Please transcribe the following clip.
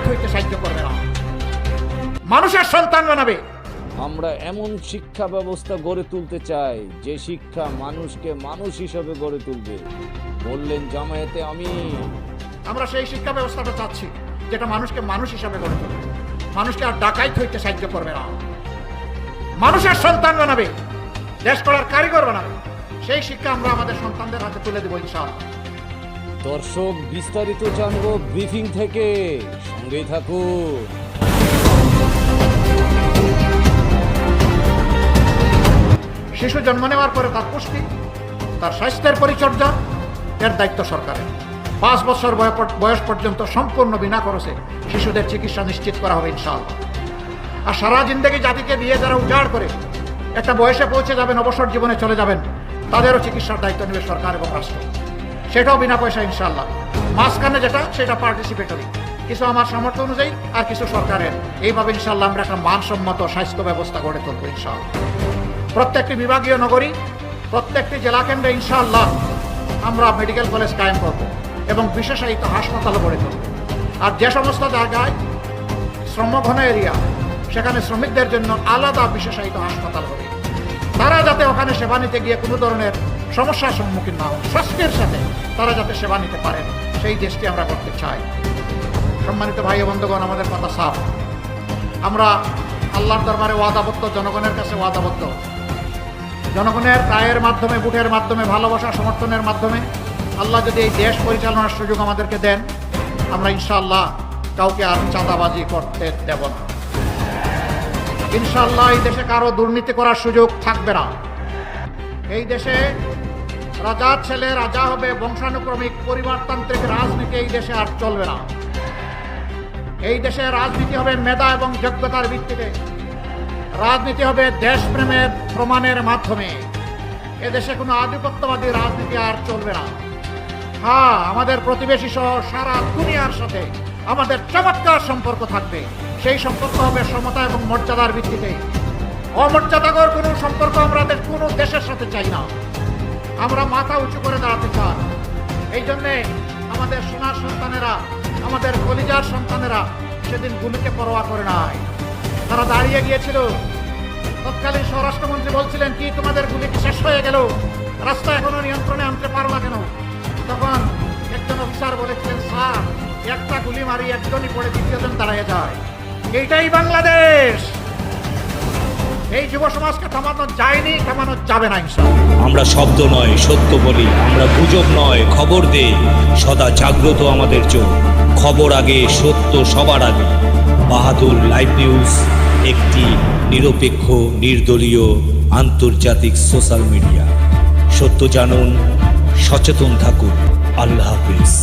ডাকাইত হইতে সাহায্য করবে না, মানুষের সন্তান বানাবে। আমরা এমন শিক্ষা ব্যবস্থা গড়ে তুলতে চাই যে শিক্ষা মানুষকে মানুষ হিসেবে গড়ে তুলবে। বললেন জামায়াতে আমিন। আমরা সেই শিক্ষা ব্যবস্থাটা চাচ্ছি যেটা মানুষকে মানুষ হিসাবে গড়ে তুলবে, মানুষকে আর ডাকাইত হইতে সাহায্য করবে না, মানুষের সন্তান বানাবে, দেশ গড়ার কারিগর বানাবে। সেই শিক্ষা আমরা আমাদের সন্তানদের হাতে তুলে দেবো ইনশাআল্লাহ। দর্শক, বিস্তারিত জানবো ব্রিফিং থেকে, সঙ্গেই থাকুন। শিশু জন্ম নেওয়ার পরে তার পুষ্টি, তার স্বাস্থ্যের পরিচর্যা এর দায়িত্ব সরকারের। 5 বছর বয়স পর্যন্ত সম্পূর্ণ বিনা খরচে শিশুদের চিকিৎসা নিশ্চিত করা হবে ইনশাআল্লাহ। আর সারা জিন্দেগি জাতিকে দিয়ে যারা উজাড় করে একটা বয়সে পৌঁছে যাবেন, অবসর জীবনে চলে যাবেন, তাদেরও চিকিৎসার দায়িত্ব নেবে সরকার এবং রাষ্ট্র, সেটাও বিনা পয়সা ইনশাআল্লাহ। মাঝখানে যেটা সেটা পার্টিসিপেটরি, কিছু আমার সামর্থ্য অনুযায়ী আর কিছু সরকারের। এইভাবে ইনশাআল্লাহ আমরা একটা মানসম্মত স্বাস্থ্য ব্যবস্থা গড়ে তুলবো ইনশাআল্লাহ। প্রত্যেকটি বিভাগীয় নগরী, প্রত্যেকটি জেলা কেন্দ্রে ইনশাআল্লাহ আমরা মেডিকেল কলেজ কায়েম করব এবং বিশেষায়িত হাসপাতালও গড়ে তুলব। আর যে সমস্ত জায়গায় শ্রমঘন এরিয়া, সেখানে শ্রমিকদের জন্য আলাদা বিশেষায়িত হাসপাতাল হবে। তারা যাতে ওখানে সেবা নিতে গিয়ে কোনো ধরনের সমস্যার সম্মুখীন না হন, স্বাস্থ্যের সাথে তারা যাতে সেবা নিতে পারেন, সেই দেশটি আমরা করতে চাই। সম্মানিত ভাই ও বন্ধুগণ, আমাদের কথা সাফ। আমরা আল্লাহর দরবারে ওয়াদাবদ্ধ, জনগণের কাছে ওয়াদাবদ্ধ। জনগণের রায়ের মাধ্যমে, ভোটের মাধ্যমে, ভালোবাসা সমর্থনের মাধ্যমে আল্লাহ যদি এই দেশ পরিচালনার সুযোগ আমাদেরকে দেন, আমরা ইনশাআল্লাহ কাউকে আর চাঁদাবাজি করতে দেব না। ইনশাআল্লাহ এই দেশে কারো দুর্নীতি করার সুযোগ থাকবে না। এই দেশে রাজার ছেলে রাজা হবে, বংশানুক্রমিক পরিবারতান্ত্রিক রাজনীতি এই দেশে আর চলবে না। এই দেশে রাজনীতি হবে মেধা এবং যোগ্যতার ভিত্তিতে, রাজনীতি হবে দেশপ্রেমের প্রমাণের মাধ্যমে। এদেশে কোনো আধিপত্যবাদী রাজনীতি আর চলবে না। হ্যাঁ, আমাদের প্রতিবেশী সহ সারা দুনিয়ার সাথে আমাদের চমৎকার সম্পর্ক থাকবে। সেই সম্পর্ক হবে সমতা এবং মর্যাদার ভিত্তিতে। অমর্যাদাকর কোনো সম্পর্ক আমরা কোনো দেশের সাথে চাই না। আমরা মাথা উঁচু করে দাঁড়াতে চাই। এই জন্যে আমাদের সোনার সন্তানেরা, আমাদের কলিজার সন্তানেরা সেদিন গুলিকে পরোয়া করে নাই। তারা দাঁড়িয়ে গিয়েছিল। তৎকালীন স্বরাষ্ট্রমন্ত্রী বলছিলেন, কি তোমাদের গুলি কি শেষ হয়ে গেল? রাস্তা এখনো নিয়ন্ত্রণে আনতে পারো না কেন? তখন একজন অফিসার বলেছিলেন, স্যার, একটা গুলি মারি একজনই পড়ে, দ্বিতীয়জন দাঁড়িয়ে যায়। এইটাই বাংলাদেশ। এই যুব সমাজকে থামানো যায়নি, থামানো যাবে না ইনশাআল্লাহ। আমরা শব্দ নয় সত্য বলি, আমরা গুজব নয় খবর দেই। সদা জাগ্রত আমাদের চোখ, খবর আগে, সত্য সবার আগে। বাহাদুর লাইভ নিউজ একটি নিরপেক্ষ, নির্দলীয়, আন্তর্জাতিক সোশ্যাল মিডিয়া। সত্য জানুন, সচেতন থাকুন। আল্লাহ হাফিজ।